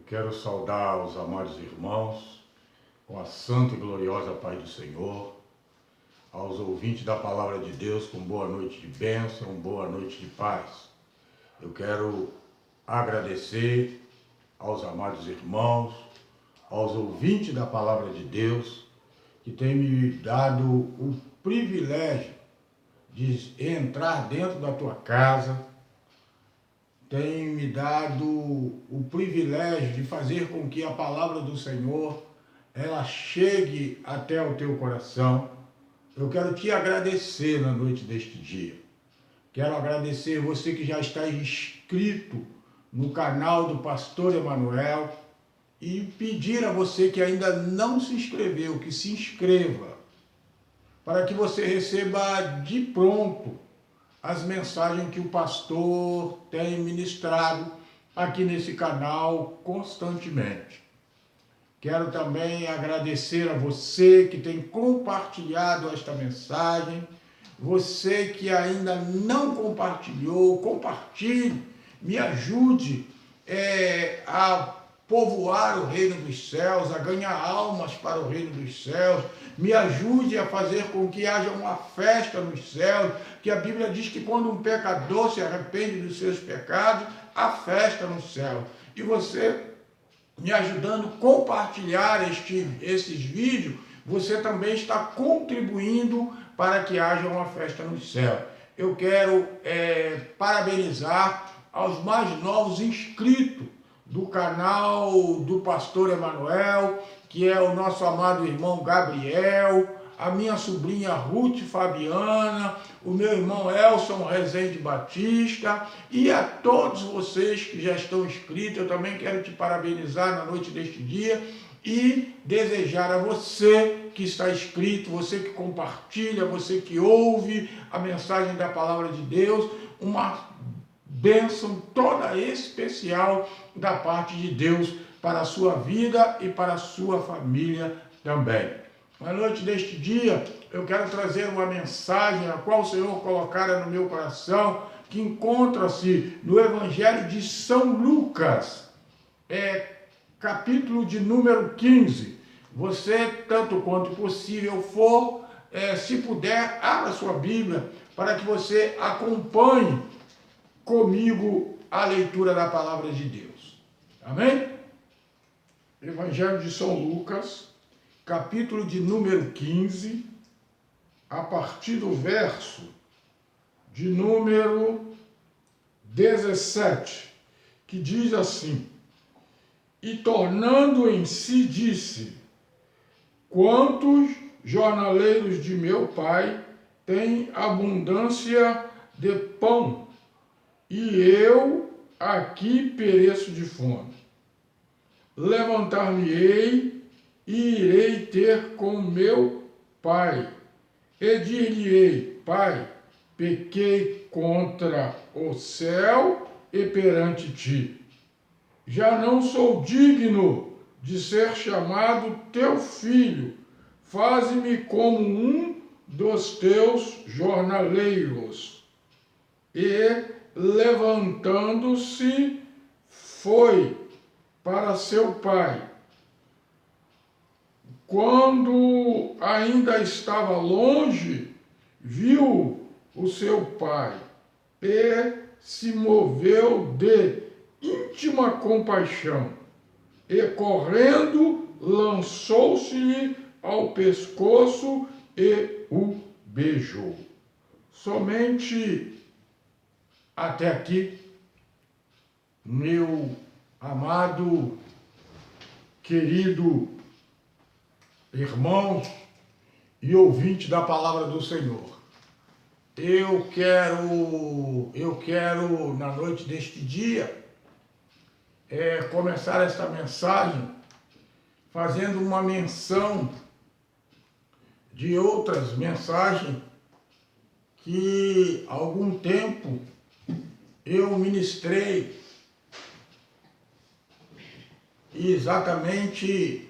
Quero saudar os amados irmãos com a santa e gloriosa paz do Senhor, aos ouvintes da palavra de Deus com boa noite de bênção, boa noite de paz. Eu quero agradecer aos amados irmãos, aos ouvintes da palavra de Deus, que têm me dado o privilégio de entrar dentro da tua casa, tem me dado o privilégio de fazer com que a palavra do Senhor ela chegue até o teu coração. Eu quero te agradecer na noite deste dia. Quero agradecer você que já está inscrito no canal do Pastor Emanuel e pedir a você que ainda não se inscreveu, que se inscreva, para que você receba de pronto as mensagens que o pastor tem ministrado aqui nesse canal constantemente. Quero também agradecer a você que tem compartilhado esta mensagem, você que ainda não compartilhou, compartilhe, me ajude a povoar o reino dos céus, a ganhar almas para o reino dos céus, me ajude a fazer com que haja uma festa nos céus, que a Bíblia diz que quando um pecador se arrepende dos seus pecados, há festa no céu. E você, me ajudando a compartilhar esses vídeos, você também está contribuindo para que haja uma festa no céu. Eu quero parabenizar aos mais novos inscritos do canal do Pastor Emanuel, que é o nosso amado irmão Gabriel, a minha sobrinha Ruth Fabiana, o meu irmão Elson Rezende Batista e a todos vocês que já estão inscritos. Eu também quero te parabenizar na noite deste dia e desejar a você que está inscrito, você que compartilha, você que ouve a mensagem da palavra de Deus, uma bênção toda especial da parte de Deus para a sua vida e para a sua família também. Na noite deste dia, eu quero trazer uma mensagem a qual o Senhor colocara no meu coração, que encontra-se no Evangelho de São Lucas, capítulo de número 15. Você, tanto quanto possível for, se puder, abra sua Bíblia para que você acompanhe comigo a leitura da palavra de Deus. Amém? Evangelho de São Lucas, capítulo de número 15, a partir do verso de número 17, que diz assim: E tornando em si disse: Quantos jornaleiros de meu pai têm abundância de pão, e eu aqui pereço de fome. Levantar-me-ei e irei ter com meu pai, e dir-lhe-ei: Pai, pequei contra o céu e perante ti. Já não sou digno de ser chamado teu filho. Faze-me como um dos teus jornaleiros. E, levantando-se, foi para seu pai. Quando ainda estava longe, viu o seu pai e se moveu de íntima compaixão e, correndo, lançou-se-lhe ao pescoço e o beijou. Somente até aqui, meu amado, querido irmão e ouvinte da palavra do Senhor. Eu quero na noite deste dia, começar esta mensagem fazendo uma menção de outras mensagens que há algum tempo eu ministrei, exatamente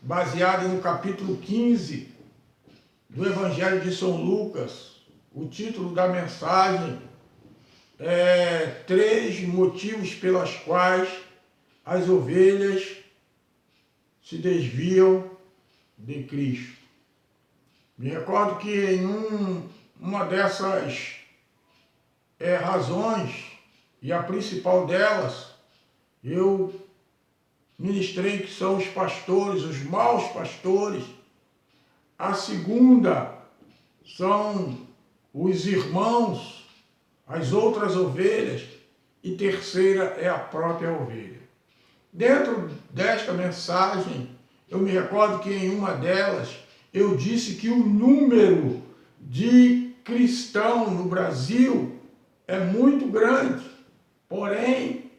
baseado no capítulo 15 do Evangelho de São Lucas. O título da mensagem é 3 motivos pelas quais as ovelhas se desviam de Cristo. Me recordo que em uma dessas razões, e a principal delas, eu ministrei que são os pastores, os maus pastores. A segunda são os irmãos, as outras ovelhas, e terceira é a própria ovelha. Dentro desta mensagem, eu me recordo que em uma delas eu disse que o número de cristãos no Brasil é muito grande, porém,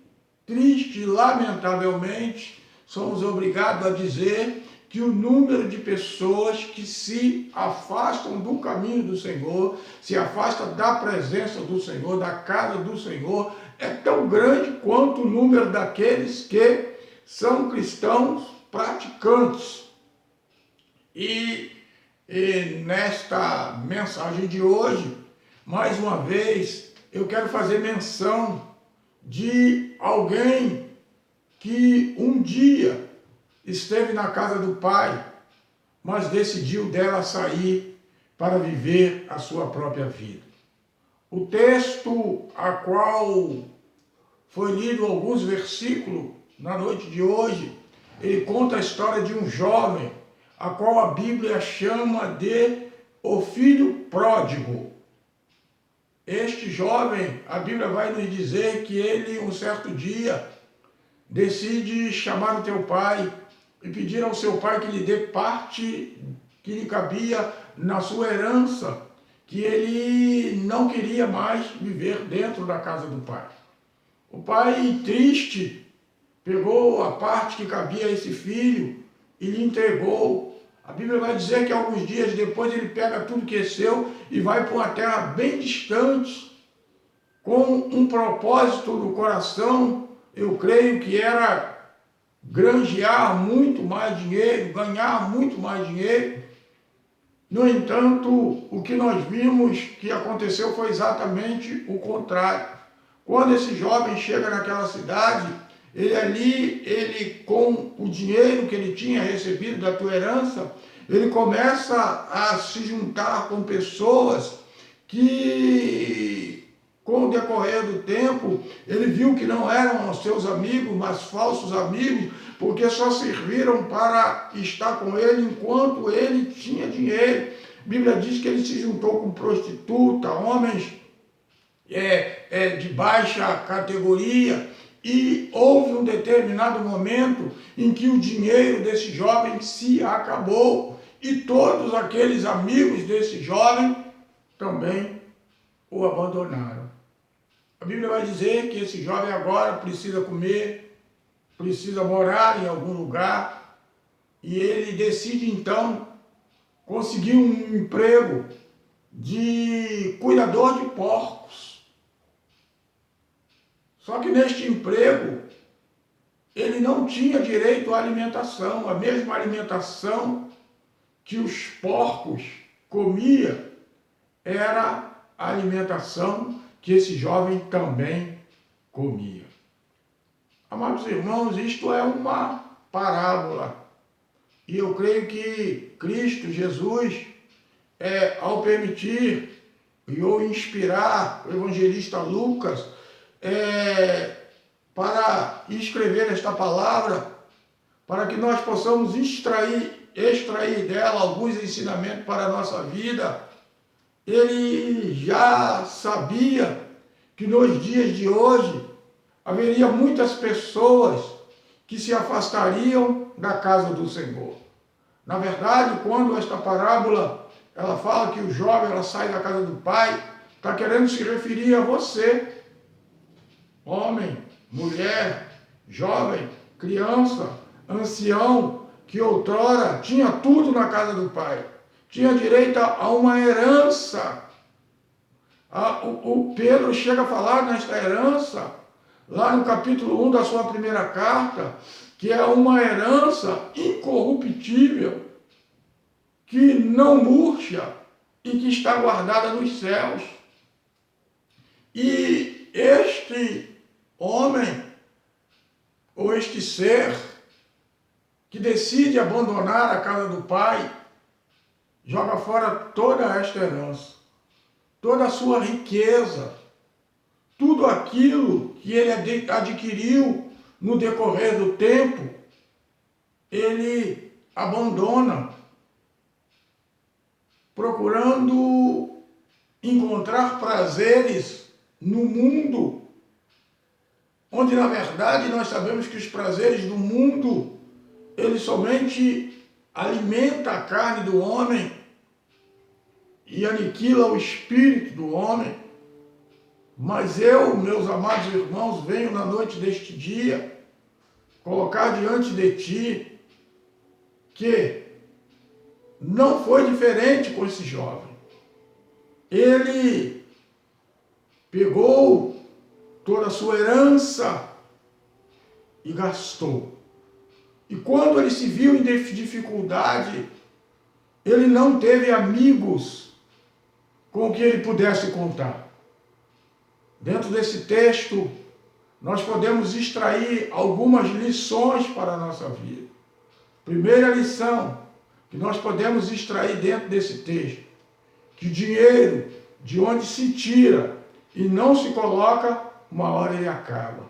triste e lamentavelmente, somos obrigados a dizer que o número de pessoas que se afastam do caminho do Senhor, se afastam da presença do Senhor, da casa do Senhor, é tão grande quanto o número daqueles que são cristãos praticantes. E nesta mensagem de hoje, mais uma vez, eu quero fazer menção de alguém que um dia esteve na casa do Pai, mas decidiu dela sair para viver a sua própria vida. O texto a qual foi lido alguns versículos na noite de hoje, ele conta a história de um jovem, a qual a Bíblia chama de o filho pródigo. Este jovem, a Bíblia vai nos dizer que ele, um certo dia, decide chamar o teu pai e pedir ao seu pai que lhe dê parte que lhe cabia na sua herança, que ele não queria mais viver dentro da casa do pai. O pai, triste, pegou a parte que cabia a esse filho e lhe entregou. A Bíblia vai dizer que alguns dias depois ele pega tudo que é seu e vai para uma terra bem distante, com um propósito no coração, eu creio que era granjear muito mais dinheiro, ganhar muito mais dinheiro. No entanto, o que nós vimos que aconteceu foi exatamente o contrário. Quando esse jovem chega naquela cidade, ele com o dinheiro que ele tinha recebido da tua herança, ele começa a se juntar com pessoas que, com o decorrer do tempo, ele viu que não eram seus amigos, mas falsos amigos, porque só serviram para estar com ele enquanto ele tinha dinheiro. A Bíblia diz que ele se juntou com prostituta, homens de baixa categoria, e houve um determinado momento em que o dinheiro desse jovem se acabou e todos aqueles amigos desse jovem também o abandonaram. A Bíblia vai dizer que esse jovem agora precisa comer, precisa morar em algum lugar, e ele decide então conseguir um emprego de cuidador de porcos. Só que neste emprego, ele não tinha direito à alimentação, a mesma alimentação que os porcos comiam era a alimentação que esse jovem também comia. Amados irmãos, isto é uma parábola. E eu creio que Cristo, Jesus, ao permitir e ou inspirar o evangelista Lucas para escrever esta palavra, para que nós possamos extrair dela alguns ensinamentos para a nossa vida. Ele já sabia que nos dias de hoje haveria muitas pessoas que se afastariam da casa do Senhor. Na verdade, quando esta parábola ela fala que o jovem ela sai da casa do pai, está querendo se referir a você, homem, mulher, jovem, criança, ancião, que outrora tinha tudo na casa do pai, tinha direito a uma herança. O Pedro chega a falar nesta herança, lá no capítulo 1 da sua primeira carta, que é uma herança incorruptível, que não murcha e que está guardada nos céus. E este homem, ou este ser que decide abandonar a casa do pai, joga fora toda esta herança, toda a sua riqueza, tudo aquilo que ele adquiriu no decorrer do tempo, ele abandona, procurando encontrar prazeres no mundo, onde na verdade nós sabemos que os prazeres do mundo, ele somente alimenta a carne do homem e aniquila o espírito do homem. Mas eu, meus amados irmãos, venho na noite deste dia colocar diante de ti que não foi diferente com esse jovem. Ele pegou toda a sua herança e gastou. E quando ele se viu em dificuldade, ele não teve amigos com que ele pudesse contar. Dentro desse texto, nós podemos extrair algumas lições para a nossa vida. Primeira lição que nós podemos extrair dentro desse texto, que o dinheiro, de onde se tira e não se coloca, uma hora ele acaba.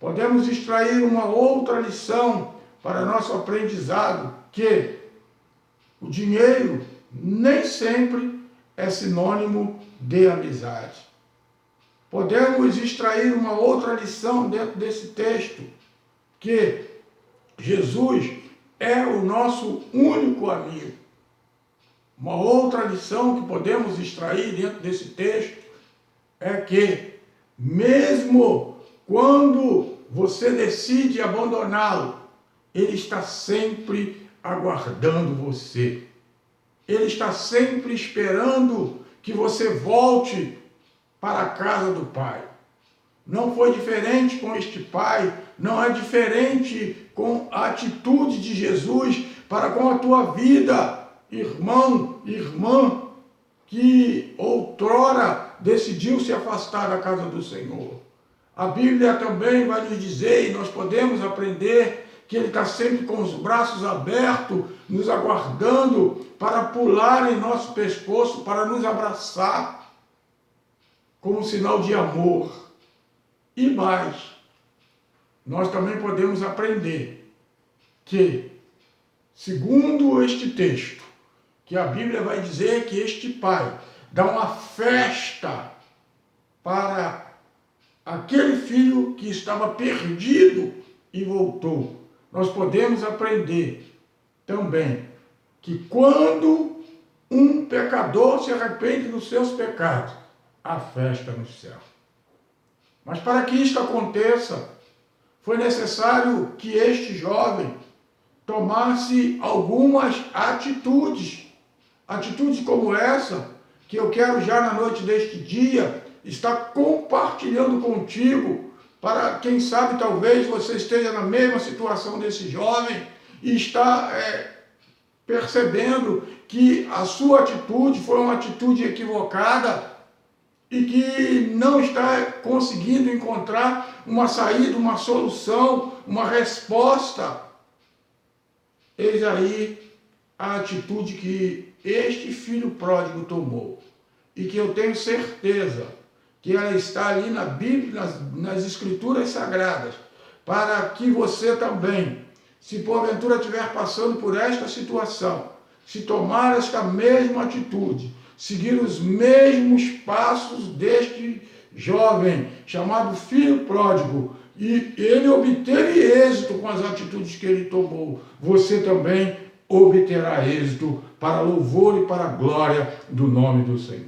Podemos extrair uma outra lição para nosso aprendizado, que o dinheiro nem sempre é sinônimo de amizade. Podemos extrair uma outra lição dentro desse texto, que Jesus é o nosso único amigo. Uma outra lição que podemos extrair dentro desse texto é que, mesmo quando você decide abandoná-lo, ele está sempre aguardando você. Ele está sempre esperando que você volte para a casa do Pai. Não foi diferente com este pai, não é diferente com a atitude de Jesus para com a tua vida, irmão, irmã, que outrora decidiu se afastar da casa do Senhor. A Bíblia também vai nos dizer, e nós podemos aprender, que Ele está sempre com os braços abertos, nos aguardando para pular em nosso pescoço, para nos abraçar, como sinal de amor. E mais, nós também podemos aprender que, segundo este texto, que a Bíblia vai dizer que este pai dá uma festa para aquele filho que estava perdido e voltou. Nós podemos aprender também que quando um pecador se arrepende dos seus pecados, há festa no céu. Mas para que isto aconteça, foi necessário que este jovem tomasse algumas atitudes. Atitudes como essa, que eu quero já na noite deste dia estar compartilhando contigo, para quem sabe talvez você esteja na mesma situação desse jovem e está percebendo que a sua atitude foi uma atitude equivocada e que não está conseguindo encontrar uma saída, uma solução, uma resposta. Eis aí a atitude que este filho pródigo tomou. E que eu tenho certeza que ela está ali na Bíblia, nas Escrituras Sagradas, para que você também, se porventura estiver passando por esta situação, se tomar esta mesma atitude, seguir os mesmos passos deste jovem, chamado filho pródigo, e ele obteve êxito com as atitudes que ele tomou, você também obterá êxito para louvor e para a glória do nome do Senhor.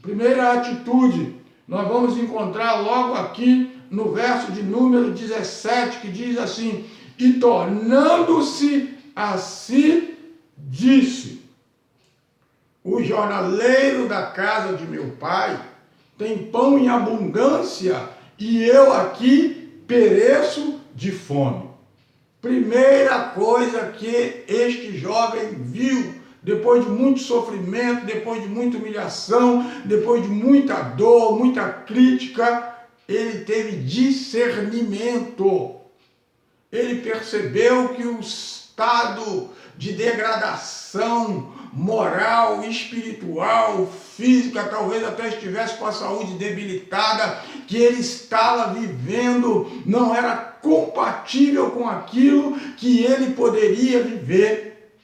Primeira atitude, nós vamos encontrar logo aqui no verso de número 17, que diz assim: e tornando-se a si, disse: o jornaleiro da casa de meu pai tem pão em abundância e eu aqui pereço de fome. Primeira coisa que este jovem viu, depois de muito sofrimento, depois de muita humilhação, depois de muita dor, muita crítica, ele teve discernimento. Ele percebeu que o estado de degradação moral, espiritual, física, talvez até estivesse com a saúde debilitada, que ele estava vivendo, não era compatível com aquilo que ele poderia viver.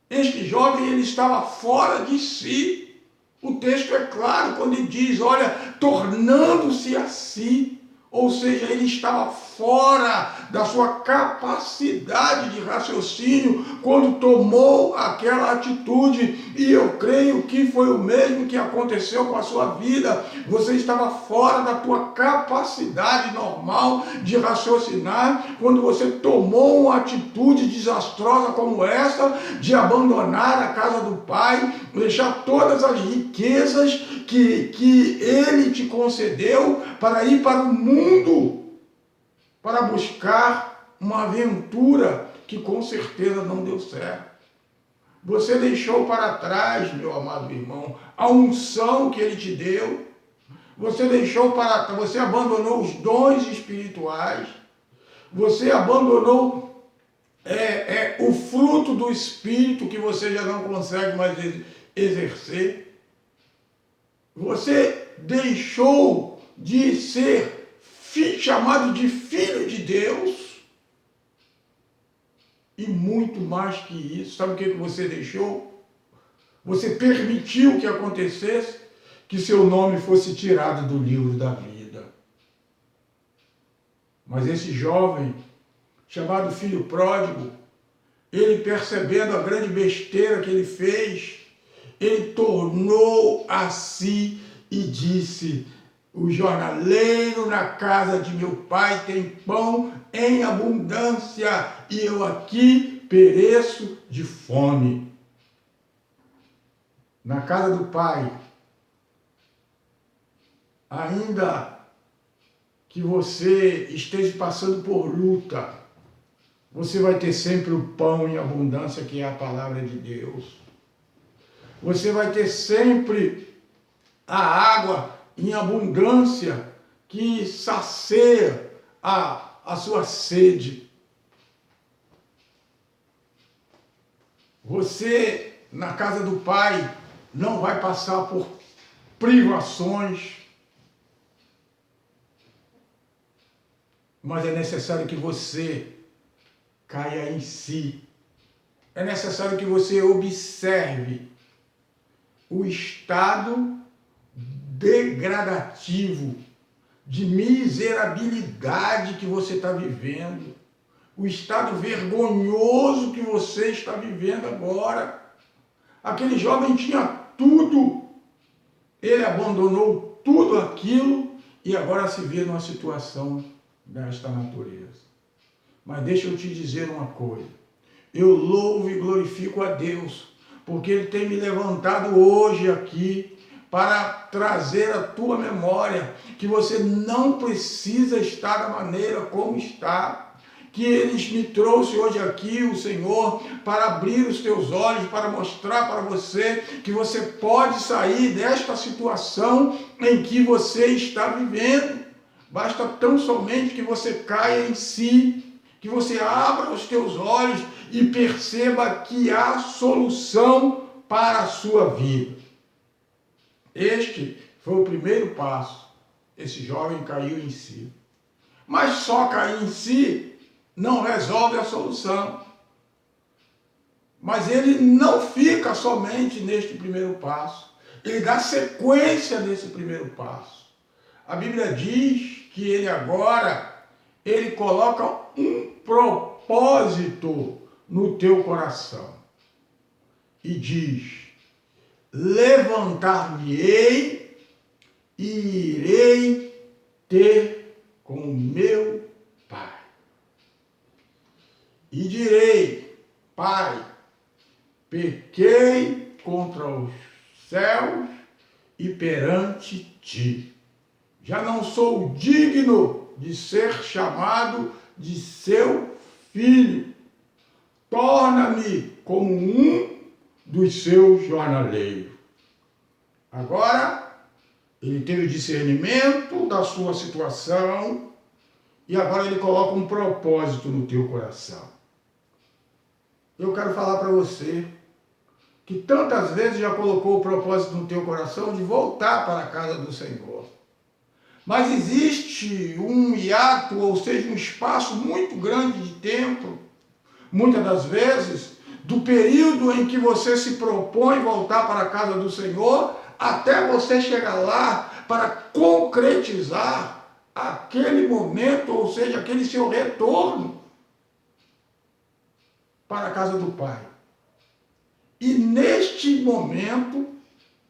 Este jovem, ele estava fora de si. O texto é claro quando ele diz, olha, tornando-se a si. Ou seja, ele estava fora da sua capacidade de raciocínio quando tomou aquela atitude. E eu creio que foi o mesmo que aconteceu com a sua vida. Você estava fora da tua capacidade normal de raciocinar quando você tomou uma atitude desastrosa como essa, de abandonar a casa do Pai, deixar todas as riquezas que Ele te concedeu para ir para o mundo, para buscar uma aventura que com certeza não deu certo. Você deixou para trás, meu amado irmão, a unção que Ele te deu. Você deixou para trás, você abandonou os dons espirituais. Você abandonou o fruto do Espírito que você já não consegue mais exercer. Você deixou de ser chamado de filho de Deus. E muito mais que isso. Sabe o que você deixou? Você permitiu que acontecesse, que seu nome fosse tirado do livro da vida. Mas esse jovem, chamado filho pródigo, ele percebendo a grande besteira que ele fez, ele tornou a si e disse, o jornaleiro na casa de meu pai tem pão em abundância e eu aqui pereço de fome. Na casa do pai, ainda que você esteja passando por luta, você vai ter sempre o pão em abundância, que é a palavra de Deus. Você vai ter sempre a água em abundância que sacia a sua sede. Você, na casa do Pai, não vai passar por privações, mas é necessário que você caia em si. É necessário que você observe o estado degradativo, de miserabilidade que você está vivendo, o estado vergonhoso que você está vivendo agora. Aquele jovem tinha tudo, ele abandonou tudo aquilo e agora se vê numa situação desta natureza. Mas deixa eu te dizer uma coisa, eu louvo e glorifico a Deus, porque Ele tem me levantado hoje aqui para trazer à tua memória que você não precisa estar da maneira como está, que Ele me trouxe hoje aqui, o Senhor, para abrir os teus olhos, para mostrar para você que você pode sair desta situação em que você está vivendo. Basta tão somente que você caia em si, que você abra os teus olhos e perceba que há solução para a sua vida. Este foi o primeiro passo. Esse jovem caiu em si. Mas só cair em si não resolve a solução. Mas ele não fica somente neste primeiro passo. Ele dá sequência nesse primeiro passo. A Bíblia diz que ele coloca um propósito no teu coração. E diz, levantar-me-ei e irei ter com o meu Pai. E direi, Pai, pequei contra os céus e perante ti. Já não sou digno de ser chamado de seu filho. Torna-me como um dos seus jornaleiros. Agora, Ele teve o discernimento da sua situação e agora ele coloca um propósito no teu coração. Eu quero falar para você que tantas vezes já colocou o propósito no teu coração de voltar para a casa do Senhor. Mas existe um hiato, ou seja, um espaço muito grande de tempo, muitas das vezes, do período em que você se propõe voltar para a casa do Senhor, até você chegar lá para concretizar aquele momento, ou seja, aquele seu retorno para a casa do Pai. E neste momento,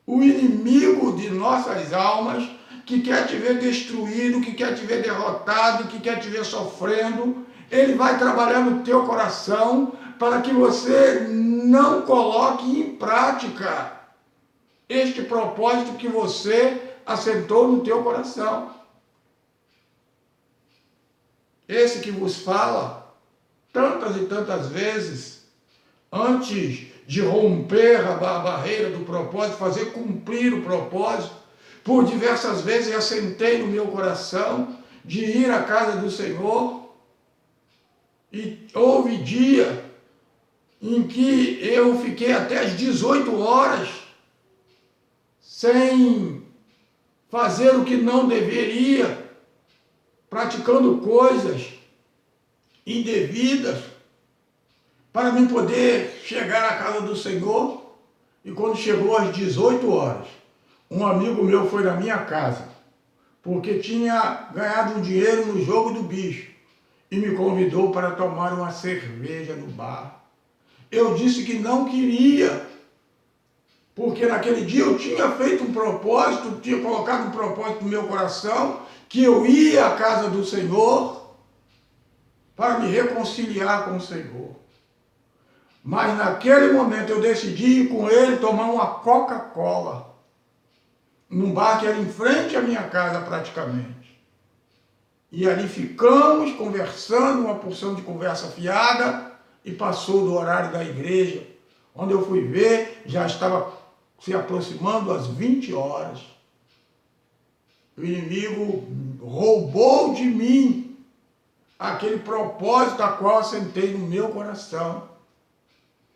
o inimigo de nossas almas, que quer te ver destruído, que quer te ver derrotado, que quer te ver sofrendo, ele vai trabalhar no teu coração para que você não coloque em prática este propósito que você assentou no teu coração. Esse que vos fala, tantas e tantas vezes, antes de romper a barreira do propósito, fazer cumprir o propósito, por diversas vezes assentei no meu coração de ir à casa do Senhor, e houve dia em que eu fiquei até às 18 horas sem fazer o que não deveria, praticando coisas indevidas, para mim poder chegar à casa do Senhor. E quando chegou às 18 horas, um amigo meu foi na minha casa, porque tinha ganhado um dinheiro no jogo do bicho, e me convidou para tomar uma cerveja no bar. Eu disse que não queria, porque naquele dia eu tinha feito um propósito, tinha colocado um propósito no meu coração, que eu ia à casa do Senhor para me reconciliar com o Senhor. Mas naquele momento eu decidi ir com ele tomar uma Coca-Cola, num bar que era em frente à minha casa praticamente. E ali ficamos conversando, uma porção de conversa fiada, e passou do horário da igreja. Quando eu fui ver, já estava se aproximando às 20 horas. O inimigo roubou de mim aquele propósito a qual assentei no meu coração.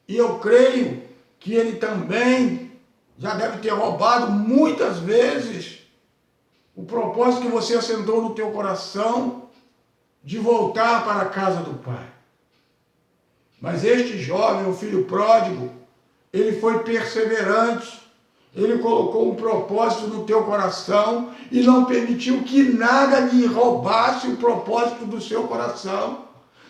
E eu creio que ele também já deve ter roubado muitas vezes o propósito que você assentou no teu coração de voltar para a casa do Pai. Mas este jovem, o filho pródigo, ele foi perseverante, ele colocou um propósito no teu coração e não permitiu que nada lhe roubasse o propósito do seu coração.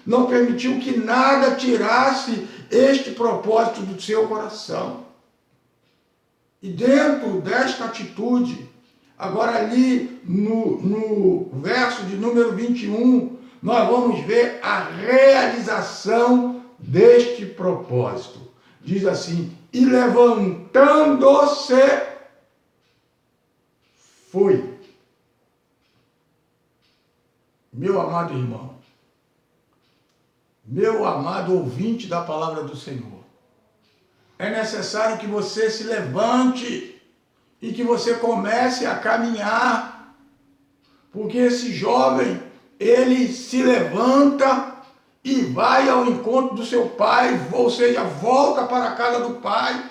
Não permitiu que nada tirasse este propósito do seu coração. E dentro desta atitude, agora ali no verso de número 21, nós vamos ver a realização deste propósito. Diz assim: e levantando-se, foi. Meu amado irmão, meu amado ouvinte da palavra do Senhor, é necessário que você se levante e que você comece a caminhar, porque esse jovem, ele se levanta e vai ao encontro do seu pai, ou seja, volta para a casa do pai,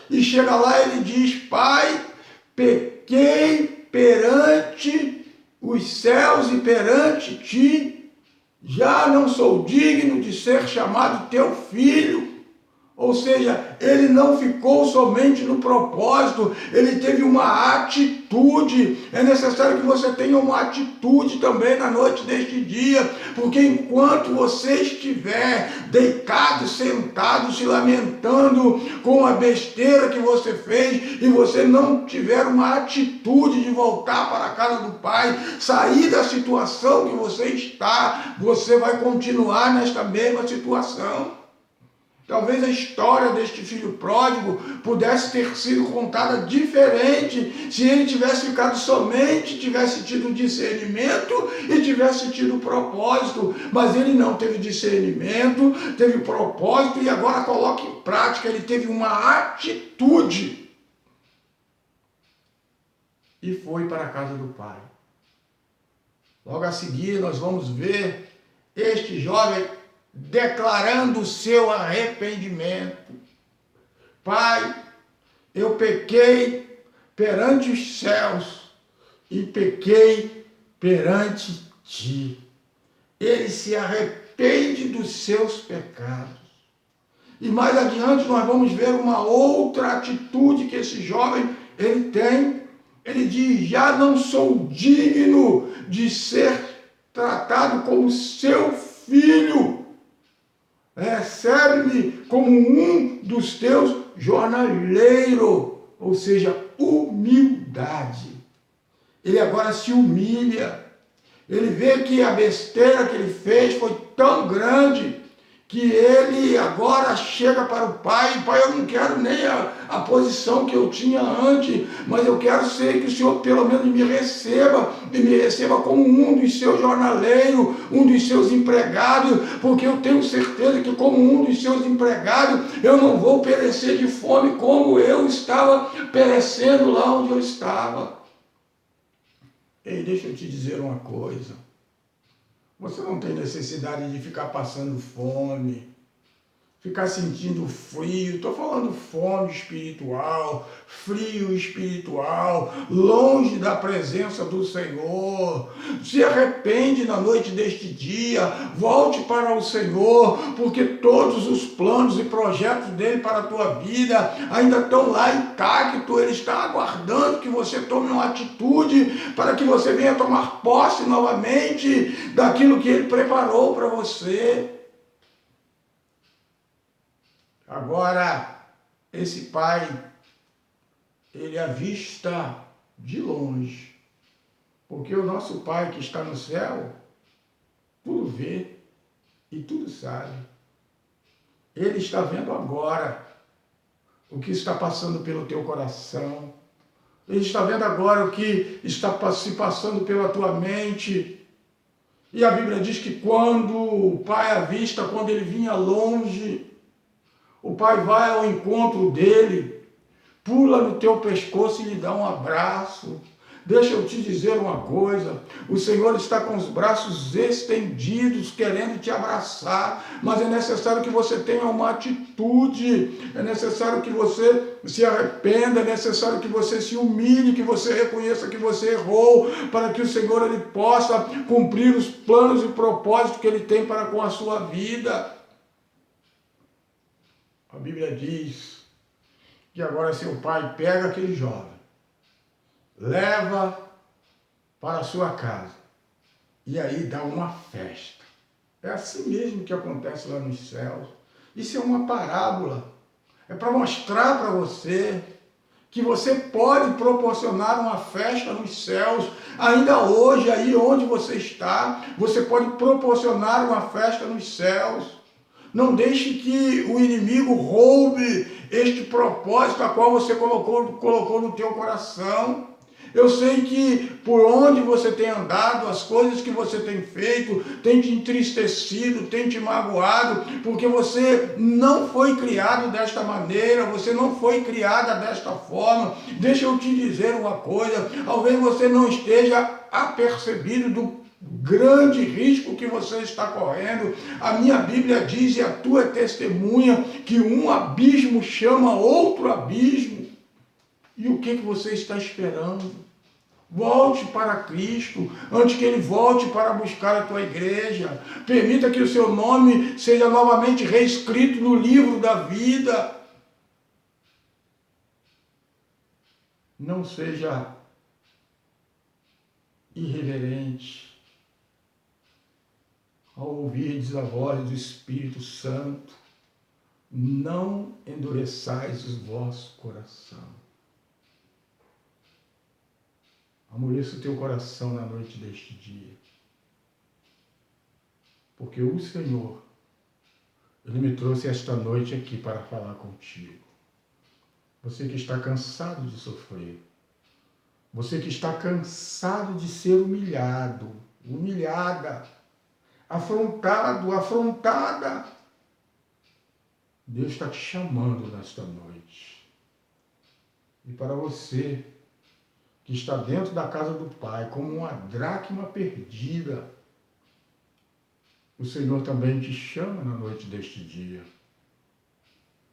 e chega lá e ele diz: Pai, pequei perante os céus e perante ti, já não sou digno de ser chamado teu filho. Ou seja, ele não ficou somente no propósito, ele teve uma atitude. É necessário que você tenha uma atitude também na noite deste dia, porque enquanto você estiver deitado, sentado, se lamentando com a besteira que você fez, e você não tiver uma atitude de voltar para a casa do Pai, sair da situação que você está, você vai continuar nesta mesma situação. Talvez a história deste filho pródigo pudesse ter sido contada diferente se ele tivesse ficado somente, tivesse tido discernimento e tivesse tido propósito. Mas ele não teve discernimento, teve propósito e agora coloca em prática, ele teve uma atitude. e foi para a casa do pai. Logo a seguir, nós vamos ver este jovem declarando o seu arrependimento. Pai, eu pequei perante os céus e pequei perante ti. Ele se arrepende dos seus pecados. E mais adiante nós vamos ver uma outra atitude que esse jovem ele tem. Ele diz: já não sou digno de ser tratado como seu filho. Recebe-me como um dos teus jornaleiros. Ou seja, humildade. Ele agora se humilha. Ele vê que a besteira que ele fez foi tão grande que ele agora chega para o pai: pai, eu não quero nem a posição que eu tinha antes, mas eu quero ser que o senhor pelo menos me receba, e me receba como um dos seus jornaleiros, um dos seus empregados, porque eu tenho certeza que como um dos seus empregados, eu não vou perecer de fome como eu estava perecendo lá onde eu estava. Ei, deixa eu te dizer uma coisa. Você não tem necessidade de ficar passando fome, ficar sentindo frio. Estou falando fome espiritual, frio espiritual, longe da presença do Senhor. Se arrepende na noite deste dia, volte para o Senhor, porque todos os planos e projetos dele para a tua vida ainda estão lá intactos. Ele está aguardando que você tome uma atitude para que você venha tomar posse novamente daquilo que ele preparou para você. Agora, esse pai, ele avista de longe, porque o nosso pai que está no céu, tudo vê e tudo sabe. Ele está vendo agora o que está passando pelo teu coração. Ele está vendo agora o que está se passando pela tua mente. E a Bíblia diz que quando o pai avista, quando ele vinha longe, o pai vai ao encontro dele, pula no teu pescoço e lhe dá um abraço. Deixa eu te dizer uma coisa, o Senhor está com os braços estendidos, querendo te abraçar, mas é necessário que você tenha uma atitude, é necessário que você se arrependa, é necessário que você se humilhe, que você reconheça que você errou, para que o Senhor ele possa cumprir os planos e propósitos que ele tem para com a sua vida. A Bíblia diz que agora seu pai pega aquele jovem, leva para a sua casa e aí dá uma festa. É assim mesmo que acontece lá nos céus. Isso é uma parábola. É para mostrar para você que você pode proporcionar uma festa nos céus. Ainda hoje, aí onde você está, você pode proporcionar uma festa nos céus. Não deixe que o inimigo roube este propósito a qual você colocou no teu coração. Eu sei que por onde você tem andado, as coisas que você tem feito, tem te entristecido, tem te magoado, porque você não foi criado desta maneira, você não foi criada desta forma. Deixa eu te dizer uma coisa, talvez você não esteja apercebido do grande risco que você está correndo. A minha Bíblia diz, e a tua testemunha, que um abismo chama outro abismo. E o que você está esperando? Volte para Cristo, antes que Ele volte para buscar a tua igreja. Permita que o seu nome seja novamente reescrito no livro da vida. Não seja irreverente ao ouvirdes a voz do Espírito Santo. Não endureçais o vosso coração. Amoleça o teu coração na noite deste dia. Porque o Senhor, Ele me trouxe esta noite aqui para falar contigo. Você que está cansado de sofrer. Você que está cansado de ser humilhado, humilhada, afrontado, afrontada. Deus está te chamando nesta noite. E para você que está dentro da casa do Pai, como uma dracma perdida, o Senhor também te chama na noite deste dia,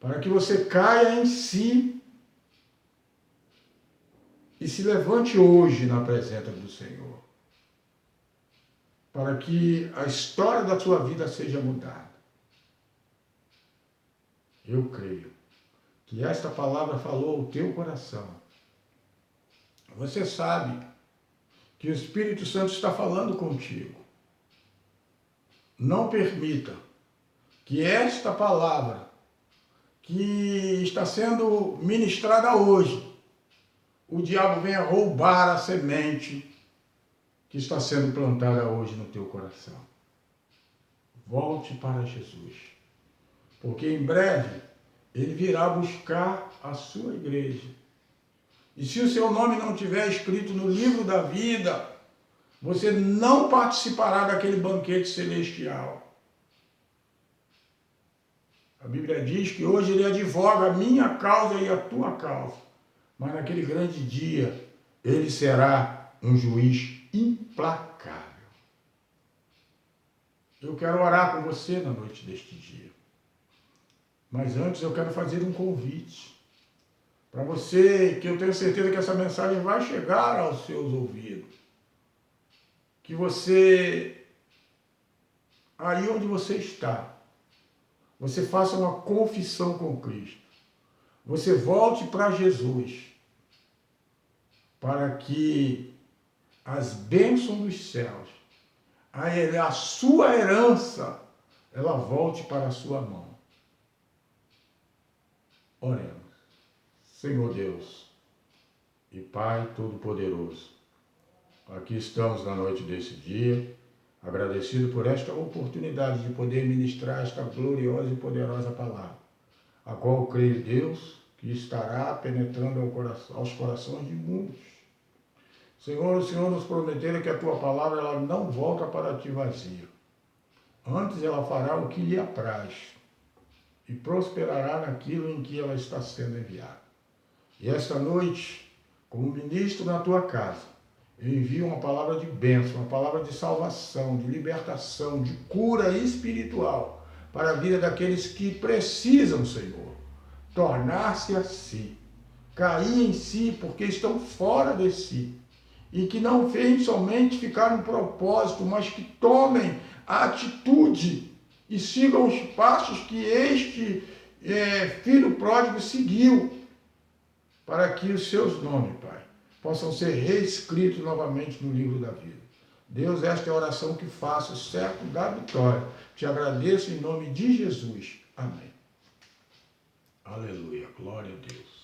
para que você caia em si e se levante hoje na presença do Senhor, para que a história da sua vida seja mudada. Eu creio que esta palavra falou ao teu coração. Você sabe que o Espírito Santo está falando contigo. Não permita que esta palavra que está sendo ministrada hoje, o diabo venha roubar a semente que está sendo plantada hoje no teu coração. Volte para Jesus, porque em breve ele virá buscar a sua igreja. E se o seu nome não estiver escrito no livro da vida, você não participará daquele banquete celestial. A Bíblia diz que hoje ele advoga a minha causa e a tua causa. Mas naquele grande dia, ele será um juiz implacável. Eu quero orar com você na noite deste dia. Mas antes eu quero fazer um convite para você, que eu tenho certeza que essa mensagem vai chegar aos seus ouvidos. Que você, aí onde você está, você faça uma confissão com Cristo. Você volte para Jesus, para que as bênçãos dos céus, a sua herança, ela volte para a sua mão. Oremos. Senhor Deus e Pai Todo-Poderoso, aqui estamos na noite desse dia, agradecido por esta oportunidade de poder ministrar esta gloriosa e poderosa palavra, a qual creio, Deus, que estará penetrando aos corações de muitos. Senhor, o Senhor nos prometeu que a tua palavra ela não volta para ti vazia. Antes ela fará o que lhe apraz e prosperará naquilo em que ela está sendo enviada. E esta noite, como ministro na tua casa, eu envio uma palavra de bênção, uma palavra de salvação, de libertação, de cura espiritual para a vida daqueles que precisam, Senhor, tornar-se a si, cair em si porque estão fora de si e que não venham somente ficar no propósito, mas que tomem a atitude e sigam os passos que este filho pródigo seguiu, para que os seus nomes, Pai, possam ser reescritos novamente no livro da vida. Deus, esta é a oração que faço, certo da vitória. Te agradeço em nome de Jesus. Amém. Aleluia. Glória a Deus.